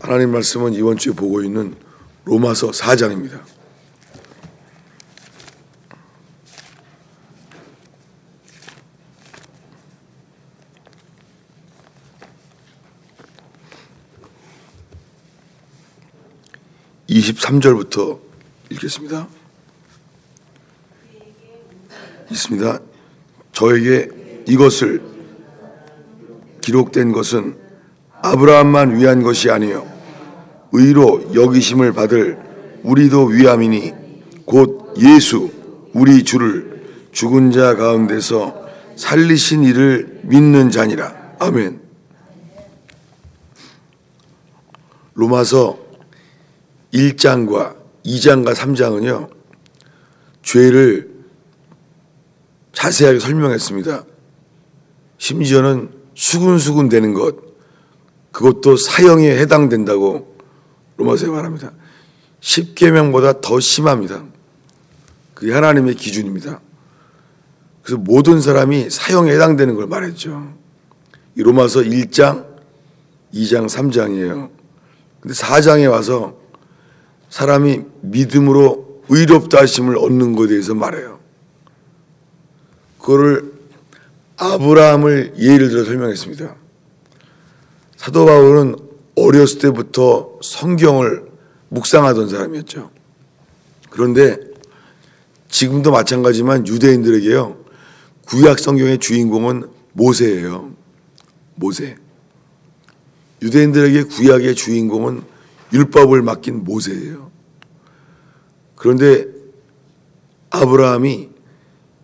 하나님 말씀은 이번 주에 보고 있는 로마서 4장입니다. (23절부터) 읽겠습니다. 있습니다. 저에게 이것을 기록된 것은 아브라함만 위한 것이 아니요 의로 여기심을 받을 우리도 위함이니 곧 예수 우리 주를 죽은 자 가운데서 살리신 이를 믿는 자니라. 아멘. 로마서 1장과 2장과 3장은요 죄를 자세하게 설명했습니다. 심지어는 수군수군 되는 것, 그것도 사형에 해당된다고 로마서에 말합니다. 10계명보다 더 심합니다. 그게 하나님의 기준입니다. 그래서 모든 사람이 사형에 해당되는 걸 말했죠. 이 로마서 1장, 2장, 3장이에요. 근데 4장에 와서 사람이 믿음으로 의롭다 하심을 얻는 것에 대해서 말해요. 그거를 아브라함을 예를 들어 설명했습니다. 사도 바울은 어렸을 때부터 성경을 묵상하던 사람이었죠. 그런데 지금도 마찬가지지만 유대인들에게요 구약 성경의 주인공은 모세예요. 모세. 유대인들에게 구약의 주인공은 율법을 맡긴 모세예요. 그런데 아브라함이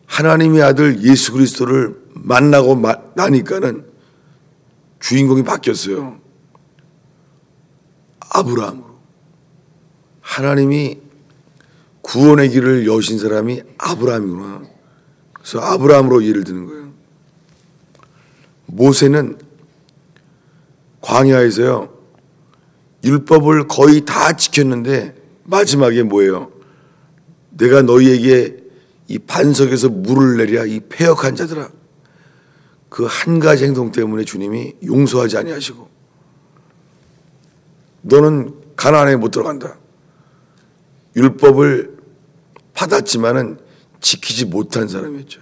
하나님의 아들 예수 그리스도를 만나고 나니까는 주인공이 바뀌었어요. 아브라함으로. 하나님이 구원의 길을 여신 사람이 아브라함이구나. 그래서 아브라함으로 예를 드는 거예요. 모세는 광야에서요 율법을 거의 다 지켰는데 마지막에 뭐예요? 내가 너희에게 이 반석에서 물을 내랴 이 패역한 자들아. 그 한 가지 행동 때문에 주님이 용서하지 아니하시고 너는 가나안에 못 들어간다. 율법을 받았지만은 지키지 못한 사람이었죠.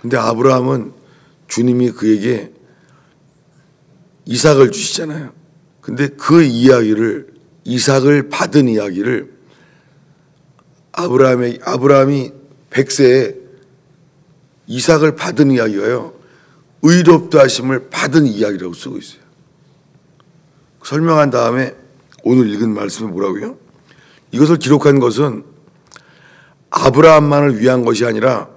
근데 아브라함은 주님이 그에게 이삭을 주시잖아요. 근데 그 이야기를 이삭을 받은 이야기를 아브라함이 100세에 이삭을 받은 이야기가요 의롭다 하심을 받은 이야기라고 쓰고 있어요. 설명한 다음에 오늘 읽은 말씀은 뭐라고요? 이것을 기록한 것은 아브라함만을 위한 것이 아니라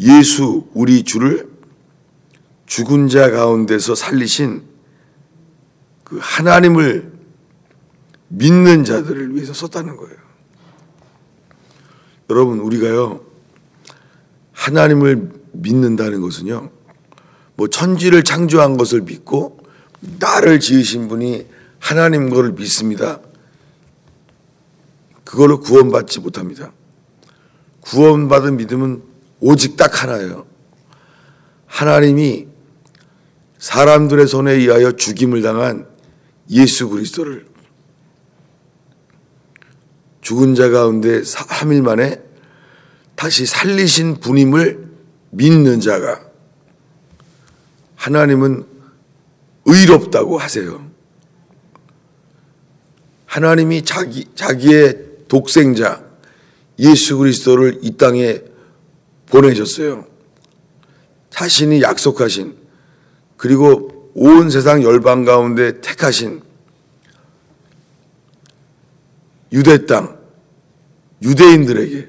예수 우리 주를 죽은 자 가운데서 살리신 그 하나님을 믿는 자들을 위해서 썼다는 거예요. 여러분 우리가요 하나님을 믿는다는 것은요 뭐 천지를 창조한 것을 믿고 나를 지으신 분이 하나님 거를 믿습니다. 그걸로 구원받지 못합니다. 구원받은 믿음은 오직 딱 하나예요. 하나님이 사람들의 손에 의하여 죽임을 당한 예수 그리스도를 죽은 자 가운데 3일 만에 다시 살리신 분임을 믿는 자가 하나님은 의롭다고 하세요. 하나님이 자기의 독생자 예수 그리스도를 이 땅에 보내셨어요. 자신이 약속하신 그리고 온 세상 열방 가운데 택하신 유대 땅 유대인들에게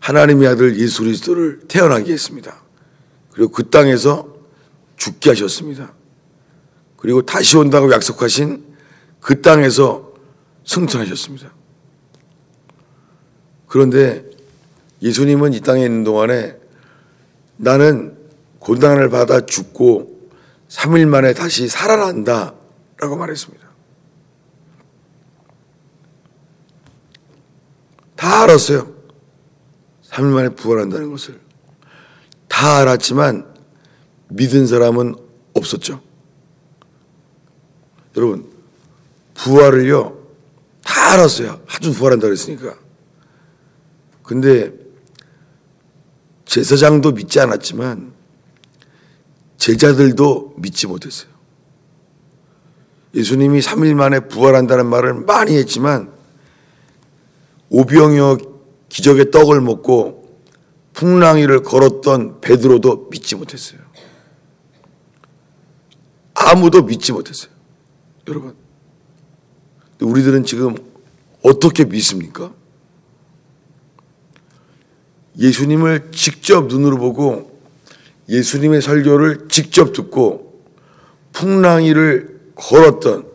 하나님의 아들 예수 그리스도를 태어나게 했습니다. 그리고 그 땅에서 죽게 하셨습니다. 그리고 다시 온다고 약속하신 그 땅에서 승천하셨습니다. 그런데 예수님은 이 땅에 있는 동안에 나는 고난을 받아 죽고 3일 만에 다시 살아난다 라고 말했습니다. 다 알았어요. 3일 만에 부활한다는 것을 다 알았지만 믿은 사람은 없었죠. 여러분, 부활을요 다 알았어요. 하도 부활한다고 했으니까. 근데 제사장도 믿지 않았지만 제자들도 믿지 못했어요. 예수님이 3일 만에 부활한다는 말을 많이 했지만 오병이어 기적의 떡을 먹고 풍랑이를 걸었던 베드로도 믿지 못했어요. 아무도 믿지 못했어요. 여러분, 우리들은 지금 어떻게 믿습니까? 예수님을 직접 눈으로 보고 예수님의 설교를 직접 듣고 풍랑이를 걸었던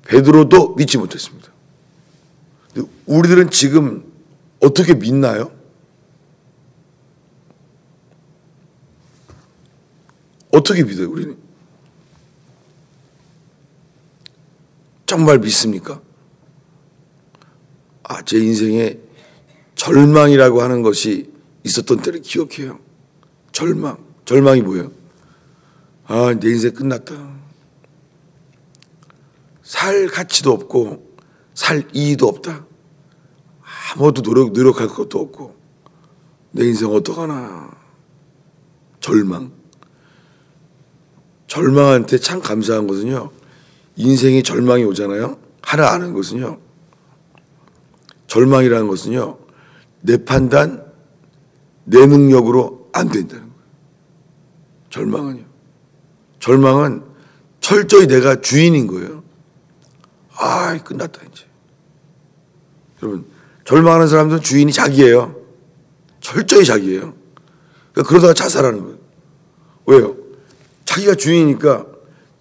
베드로도 믿지 못했습니다. 우리들은 지금 어떻게 믿나요? 어떻게 믿어요, 우리는? 정말 믿습니까? 제 인생에 절망이라고 하는 것이 있었던 때를 기억해요. 절망이 뭐예요? 내 인생 끝났다. 살 가치도 없고 살 이유도 없다. 아무것도 노력할 것도 없고 내 인생 어떡하나. 절망한테 참 감사한 것은요, 인생에 절망이 오잖아요. 하나 아는 것은요, 절망이라는 것은요, 내 판단, 내 능력으로 안 된다는 거예요. 절망은 철저히 내가 주인인 거예요. 끝났다 이제. 여러분, 절망하는 사람들은 주인이 자기예요. 철저히 자기예요. 그러다가 자살하는 거예요. 왜요? 자기가 주인이니까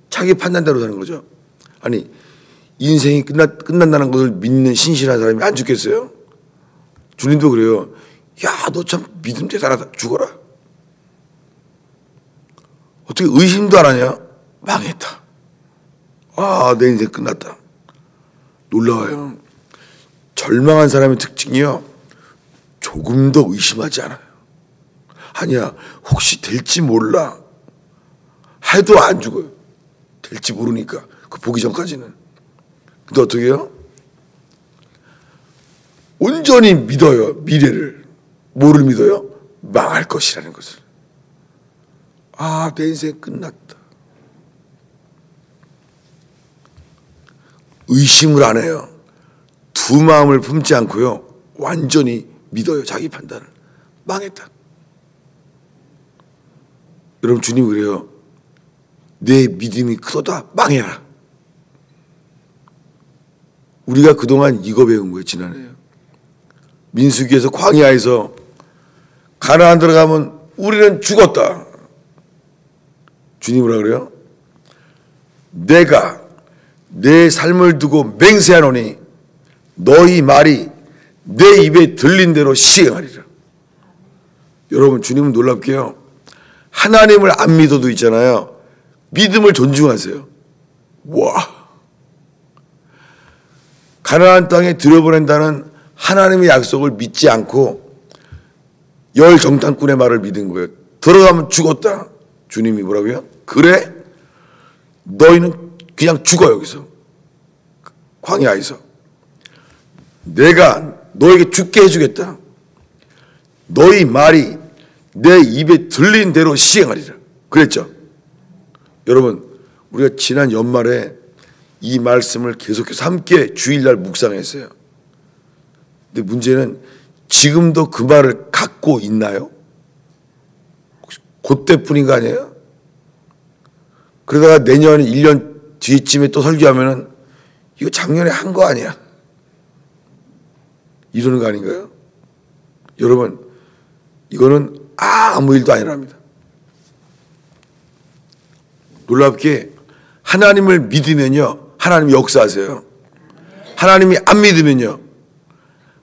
자기 판단대로 사는 거죠. 아니, 인생이 끝난다는 것을 믿는 신실한 사람이 안 죽겠어요? 주님도 그래요. 너 참 믿음 대단하다. 죽어라. 어떻게 의심도 안 하냐? 망했다. 내 인생 끝났다. 놀라워요. 절망한 사람의 특징이요, 조금 더 의심하지 않아요. 아니야, 혹시 될지 몰라 해도 안 죽어요. 될지 모르니까, 보기 전까지는. 근데 어떻게 해요? 온전히 믿어요, 미래를. 뭐를 믿어요? 망할 것이라는 것을. 내 인생 끝났다. 의심을 안 해요. 두 마음을 품지 않고요, 완전히 믿어요, 자기 판단을. 망했다. 여러분, 주님 그래요. 내 믿음이 크도다. 망해라. 우리가 그동안 이거 배운 거예요, 지난해요. 민수기에서 광야에서 가나안 들어가면 우리는 죽었다. 주님 뭐라 그래요? 내가 내 삶을 두고 맹세하노니 너희 말이 내 입에 들린 대로 시행하리라. 여러분, 주님은 놀랍게요, 하나님을 안 믿어도 있잖아요, 믿음을 존중하세요. 와, 가나안 땅에 들여보낸다는 하나님의 약속을 믿지 않고 열 정탐꾼의 말을 믿은 거예요. 들어가면 죽었다. 주님이 뭐라고요? 그래? 너희는 그냥 죽어. 여기서 광야에서 내가 너에게 죽게 해주겠다. 너희 말이 내 입에 들린 대로 시행하리라. 그랬죠. 여러분, 우리가 지난 연말에 이 말씀을 계속해서 함께 주일날 묵상했어요. 근데 문제는 지금도 그 말을 갖고 있나요? 그때뿐인 거 아니에요? 그러다가 내년 1년 뒤쯤에 또 설교하면은 이거 작년에 한 거 아니야? 이러는 거 아닌가요? 여러분, 이거는 아무 일도 아니랍니다. 놀랍게 하나님을 믿으면요, 하나님이 역사하세요. 하나님이 안 믿으면요,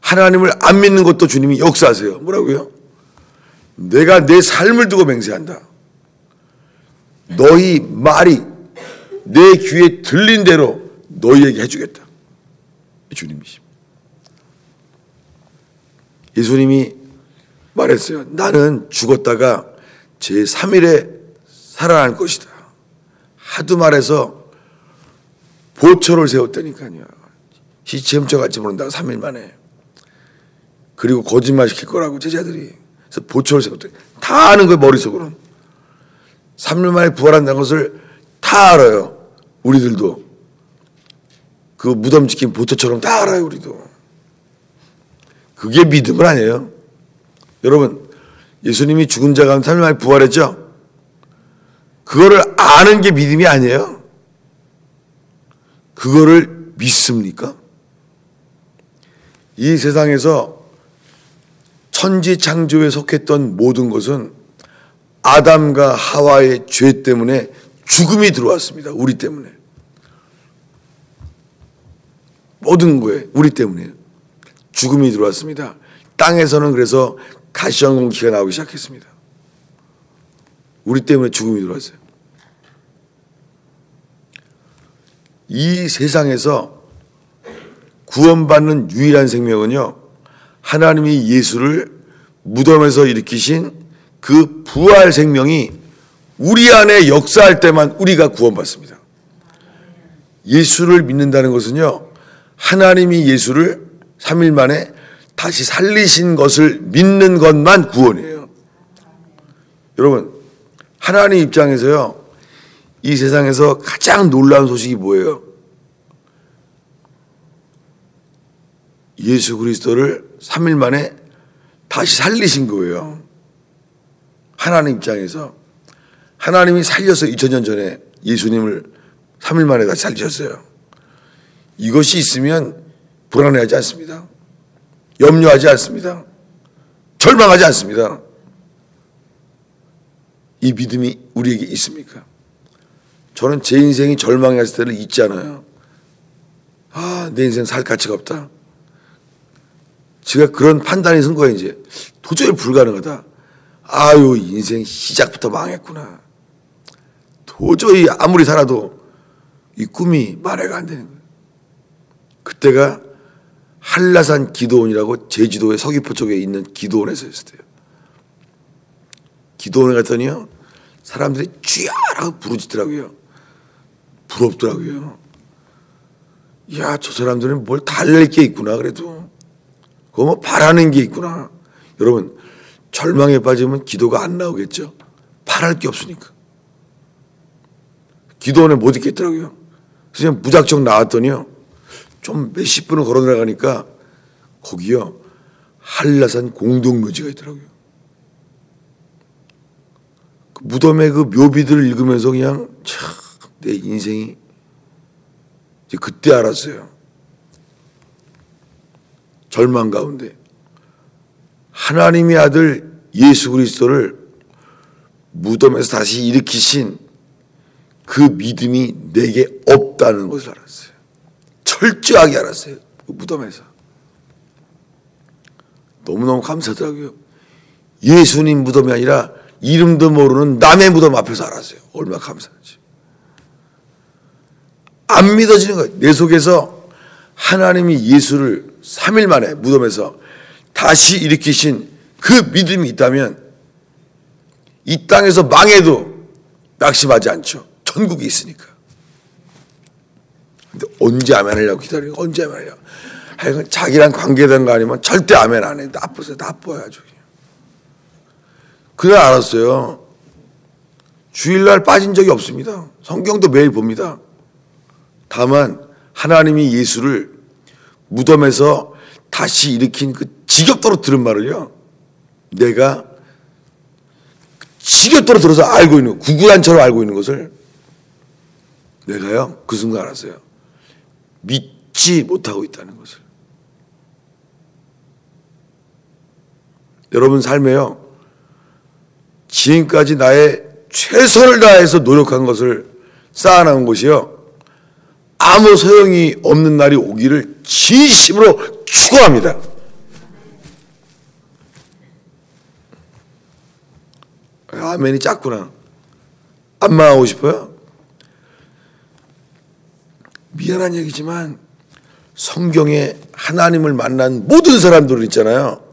하나님을 안 믿는 것도 주님이 역사하세요. 뭐라고요? 내가 내 삶을 두고 맹세한다. 너희 말이 내 귀에 들린 대로 너희에게 해주겠다. 주님이십니다. 예수님이 말했어요. 나는 죽었다가 제3일에 살아날 것이다. 하도 말해서 보초를 세웠다니까요. 시체 훔쳐갈지 모른다고 3일 만에. 그리고 거짓말 시킬 거라고 제자들이. 그래서 보초를 세웠더니 다 아는 거예요, 머릿속으로. 3일 만에 부활한다는 것을 다 알아요. 우리들도. 그 무덤 지킨 보초처럼 다 알아요, 우리도. 그게 믿음은 아니에요. 여러분, 예수님이 죽은 자 가운데 3일 만에 부활했죠? 그거를 아는 게 믿음이 아니에요. 그거를 믿습니까? 이 세상에서 천지 창조에 속했던 모든 것은 아담과 하와의 죄 때문에 죽음이 들어왔습니다. 우리 때문에. 모든 거에 우리 때문에 죽음이 들어왔습니다. 땅에서는 그래서 가시화공기가 나오기 시작했습니다. 우리 때문에 죽음이 들어왔어요. 이 세상에서 구원받는 유일한 생명은요, 하나님이 예수를 무덤에서 일으키신 그 부활 생명이 우리 안에 역사할 때만 우리가 구원받습니다. 예수를 믿는다는 것은요, 하나님이 예수를 3일 만에 다시 살리신 것을 믿는 것만 구원이에요. 여러분, 하나님 입장에서요, 이 세상에서 가장 놀라운 소식이 뭐예요? 예수 그리스도를 3일 만에 다시 살리신 거예요. 하나님 입장에서. 하나님이 살려서 2000년 전에 예수님을 3일 만에 다시 살리셨어요. 이것이 있으면 불안해하지 않습니다. 염려하지 않습니다. 절망하지 않습니다. 이 믿음이 우리에게 있습니까? 저는 제 인생이 절망했을 때를 잊지 않아요. 아, 내 인생 살 가치가 없다. 제가 그런 판단이 선 거예요, 이제. 도저히 불가능하다. 아유, 인생 시작부터 망했구나. 도저히 아무리 살아도 이 꿈이 만회가 안 되는 거예요. 그때가 한라산 기도원이라고 제주도의 서귀포 쪽에 있는 기도원에서 했을 때요. 기도원에 갔더니요, 사람들이 쥐야라고 부르짖더라고요. 부럽더라고요. 야, 저 사람들은 뭘 달랠 게 있구나, 그래도. 그거 뭐 바라는 게 있구나. 여러분, 절망에 빠지면 기도가 안 나오겠죠? 바랄 게 없으니까. 기도원에 못 있겠더라고요. 그래서 그냥 무작정 나왔더니요, 좀 몇십 분을 걸어 들어가니까 거기요, 한라산 공동묘지가 있더라고요. 그 무덤의 그 묘비들을 읽으면서 그냥 참 내 인생이 이제 그때 알았어요. 절망 가운데 하나님의 아들 예수 그리스도를 무덤에서 다시 일으키신 그 믿음이 내게 없다는 것을 알았어요. 철저하게 알았어요. 그 무덤에서. 너무너무 감사하더라고요. 예수님 무덤이 아니라 이름도 모르는 남의 무덤 앞에서 알았어요. 얼마나 감사한지. 안 믿어지는 거예요. 내 속에서 하나님이 예수를 3일 만에 무덤에서 다시 일으키신 그 믿음이 있다면 이 땅에서 망해도 낙심하지 않죠. 천국이 있으니까. 근데 언제 아멘 하려고 기다리는 거, 언제 아멘 하려고. 하여간 자기랑 관계된 거 아니면 절대 아멘 안 해. 나쁘세요. 나빠요. 아주. 그날 알았어요. 주일날 빠진 적이 없습니다. 성경도 매일 봅니다. 다만 하나님이 예수를 무덤에서 다시 일으킨 그 지겹도록 들은 말을요, 내가 지겹도록 들어서 알고 있는, 구구단처럼 알고 있는 것을 내가요, 그 순간 알았어요. 믿지 못하고 있다는 것을. 여러분 삶에요, 지금까지 나의 최선을 다해서 노력한 것을 쌓아나온 것이요, 아무 소용이 없는 날이 오기를 진심으로 축원합니다. 아멘이 작구나. 안 망하고 싶어요? 미안한 얘기지만 성경에 하나님을 만난 모든 사람들은 있잖아요.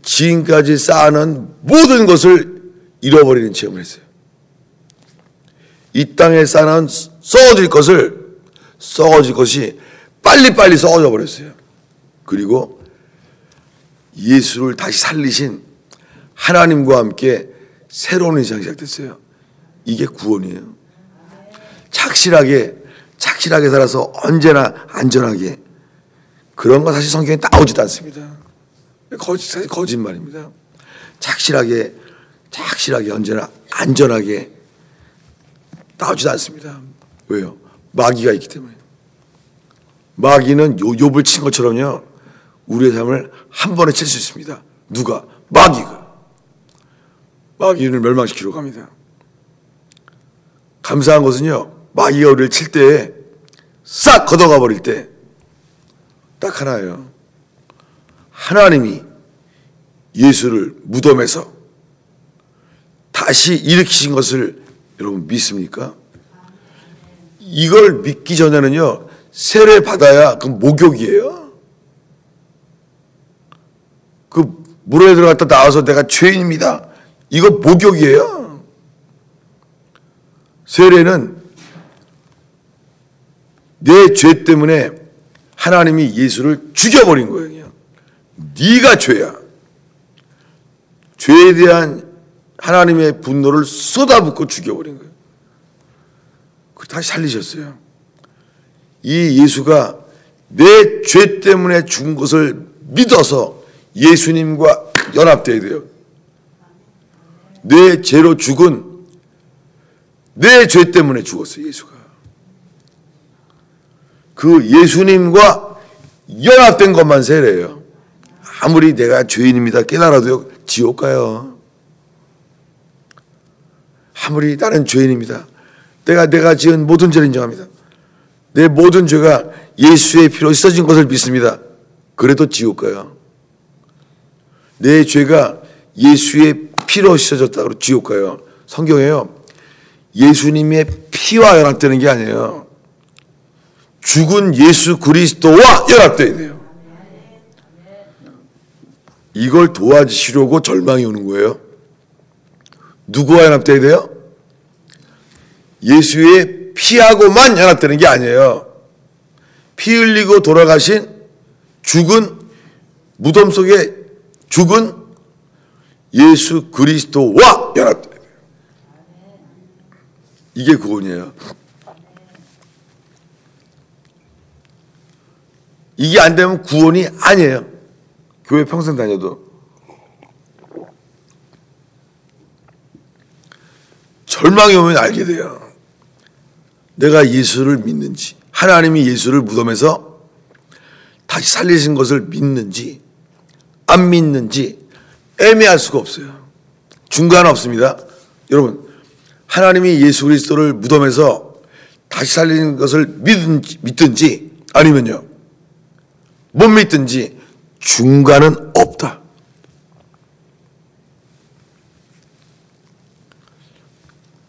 지금까지 쌓아놓은 모든 것을 잃어버리는 체험을 했어요. 이 땅에 쌓아놓은 썩어질 것이 빨리빨리 썩어져 버렸어요. 그리고 예수를 다시 살리신 하나님과 함께 새로운 인생이 시작됐어요. 이게 구원이에요. 착실하게 살아서 언제나 안전하게. 그런 거 사실 성경에 나오지도 않습니다. 사실 거짓말입니다. 착실하게 언제나 안전하게 나오지도 않습니다. 왜요? 마귀가 있기 때문에. 마귀는 욥을 친 것처럼요, 우리의 삶을 한 번에 칠 수 있습니다. 누가? 마귀를 멸망시키려고 합니다. 감사한 것은요, 마귀가 우리를 칠 때 싹 걷어가 버릴 때 딱 하나예요. 하나님이 예수를 무덤에서 다시 일으키신 것을 여러분 믿습니까? 이걸 믿기 전에는요, 세례 받아야 그 목욕이에요. 그 물에 들어갔다 나와서 내가 죄인입니다, 이거 목욕이에요. 세례는 내 죄 때문에 하나님이 예수를 죽여버린 거예요. 그냥. 네가 죄야. 죄에 대한 하나님의 분노를 쏟아붓고 죽여버린 거예요. 다시 살리셨어요. 이 예수가 내 죄 때문에 죽은 것을 믿어서 예수님과 연합되어야 돼요. 내 죄로 죽은, 내 죄 때문에 죽었어요, 예수가. 그 예수님과 연합된 것만 세례예요. 아무리 내가 죄인입니다 깨달아도요, 지옥 가요. 아무리 나는 죄인입니다, 내가 지은 모든 죄를 인정합니다, 내 모든 죄가 예수의 피로 씻어진 것을 믿습니다, 그래도 지옥 가요. 내 죄가 예수의 피로 씻어졌다고 지옥 가요. 성경에요, 예수님의 피와 연합되는 게 아니에요. 죽은 예수 그리스도와 연합되어야 돼요. 이걸 도와주시려고 절망이 오는 거예요. 누구와 연합되어야 돼요? 예수의 피하고만 연합되는 게 아니에요. 피 흘리고 돌아가신, 죽은, 무덤 속에 죽은 예수 그리스도와 연합돼야 돼요. 이게 구원이에요. 이게 안 되면 구원이 아니에요. 교회 평생 다녀도. 절망이 오면 알게 돼요. 내가 예수를 믿는지, 하나님이 예수를 무덤에서 다시 살리신 것을 믿는지 안 믿는지 애매할 수가 없어요. 중간 없습니다. 여러분, 하나님이 예수 그리스도를 무덤에서 다시 살리는 것을 믿든지 아니면요, 못 믿든지 중간은 없다.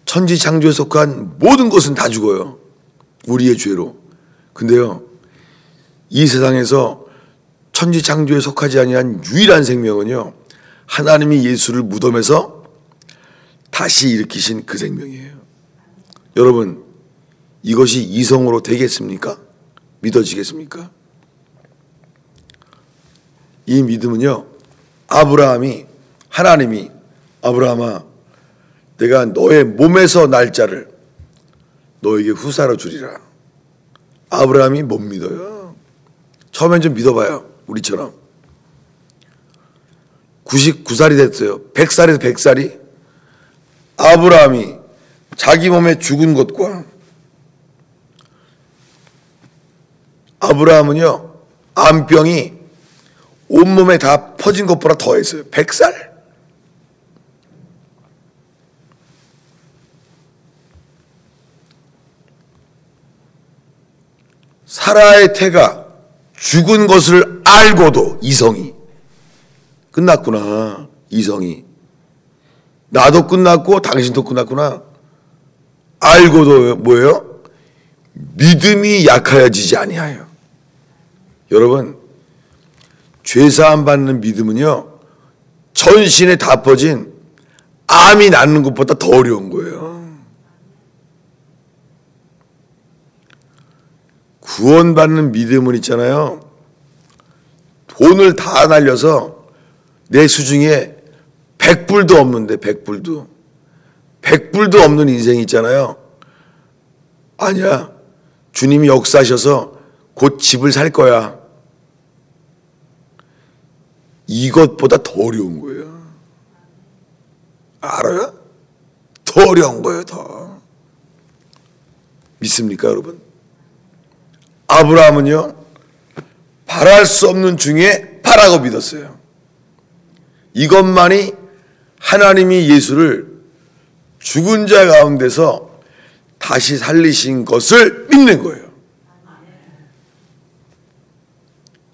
천지창조에 속한 모든 것은 다 죽어요, 우리의 죄로. 근데요, 이 세상에서 천지창조에 속하지 아니한 유일한 생명은요, 하나님이 예수를 무덤에서 다시 일으키신 그 생명이에요. 여러분, 이것이 이성으로 되겠습니까? 믿어지겠습니까? 이 믿음은요, 하나님이 아브라함아, 내가 너의 몸에서 날짜를 너에게 후사로 주리라. 아브라함이 못 믿어요. 처음엔 좀 믿어봐요. 우리처럼 99살이 됐어요. 100살에서 100살이 아브라함이 자기 몸에 죽은 것과, 아브라함은요, 암병이 온몸에 다 퍼진 것보다 더했어요. 100살? 사라의 태가 죽은 것을 알고도, 이성이 끝났구나. 이성이 나도 끝났고 당신도 끝났구나 알고도 뭐예요? 믿음이 약하여지지 아니하여. 여러분, 죄사함 받는 믿음은요, 전신에 다 퍼진 암이 낫는 것보다 더 어려운 거예요. 구원받는 믿음은 있잖아요. 돈을 다 날려서 내 수중에 100불도 없는데 100불도 없는 인생이 있잖아요. 아니야. 주님이 역사하셔서 곧 집을 살 거야. 이것보다 더 어려운 거예요. 알아요? 더 어려운 거예요. 더. 믿습니까 여러분? 아브라함은요, 바랄 수 없는 중에 바라고 믿었어요. 이것만이 하나님이 예수를 죽은 자 가운데서 다시 살리신 것을 믿는 거예요.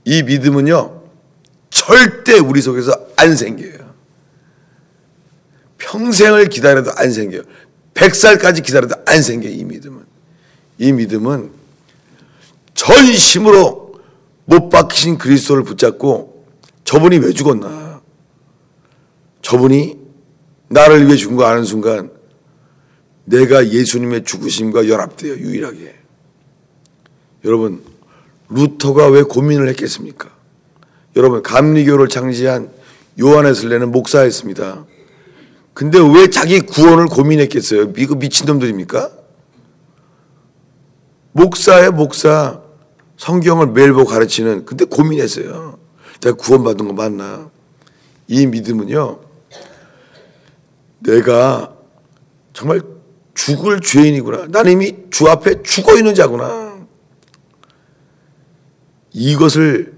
이 믿음은요, 절대 우리 속에서 안 생겨요. 평생을 기다려도 안 생겨요. 100살까지 기다려도 안 생겨요. 이 믿음은 전심으로 못 박히신 그리스도를 붙잡고, 저분이 왜 죽었나, 저분이 나를 위해 죽은 거 아는 순간 내가 예수님의 죽으심과 연합돼요. 유일하게. 여러분, 루터가 왜 고민을 했겠습니까? 여러분, 감리교를 창시한 요한의 설례는 목사였습니다. 근데 왜 자기 구원을 고민했겠어요? 미친놈들입니까? 목사예요, 목사. 성경을 매일 보고 가르치는. 근데 고민했어요. 내가 구원받은 거 맞나? 이 믿음은요, 내가 정말 죽을 죄인이구나. 나는 이미 주 앞에 죽어 있는 자구나. 이것을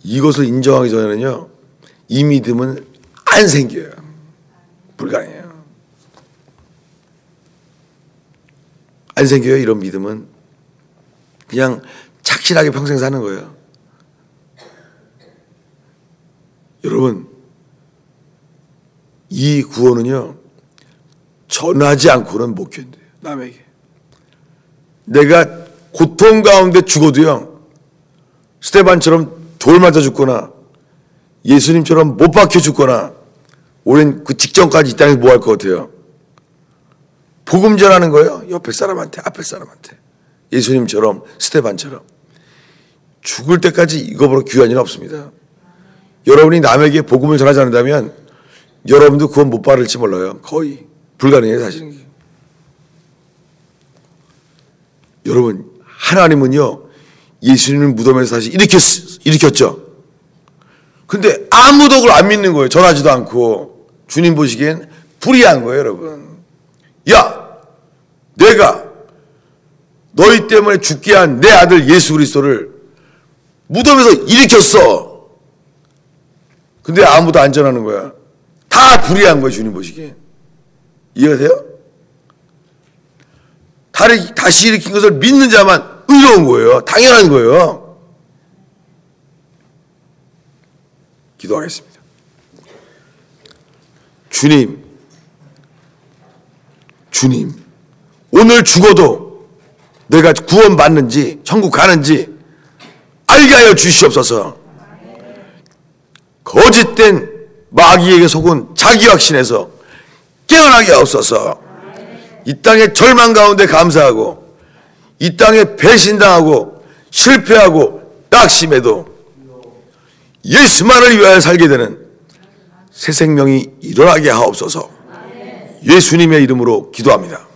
인정하기 전에는요, 이 믿음은 안 생겨요. 불가능해요. 안 생겨요. 이런 믿음은 그냥 착실하게 평생 사는 거예요. 여러분, 이 구원은요, 전하지 않고는 못 견뎌요. 남에게. 내가 고통 가운데 죽어도요, 스테반처럼 돌 맞아 죽거나 예수님처럼 못 박혀 죽거나, 우린 그 직전까지 이 땅에서 뭐 할 것 같아요? 복음 전하는 거예요. 옆에 사람한테, 앞에 사람한테. 예수님처럼, 스테반처럼. 죽을 때까지 이거보다 귀한 일은 없습니다. 여러분이 남에게 복음을 전하지 않는다면 여러분도 그건 못 바를지 몰라요. 거의 불가능해요, 사실은. 여러분, 하나님은요, 예수님을 무덤에서 다시 일으켰죠. 근데 아무도 그걸 안 믿는 거예요. 전하지도 않고. 주님 보시기엔 불의한 거예요, 여러분. 야, 내가 너희 때문에 죽게 한 내 아들 예수 그리스도를 무덤에서 일으켰어. 근데 아무도 안 전하는 거야. 다 불의한 거예요, 주님 보시기엔. 이해가 돼요? 다시 일으킨 것을 믿는 자만 의로운 거예요. 당연한 거예요. 기도하겠습니다. 주님, 오늘 죽어도 내가 구원받는지 천국 가는지 알게 하여 주시옵소서. 거짓된 마귀에게 속은 자기 확신에서 깨어나게 하옵소서. 이 땅의 절망 가운데 감사하고, 이 땅에 배신당하고 실패하고 낙심해도 예수만을 위하여 살게 되는 새 생명이 일어나게 하옵소서. 예수님의 이름으로 기도합니다.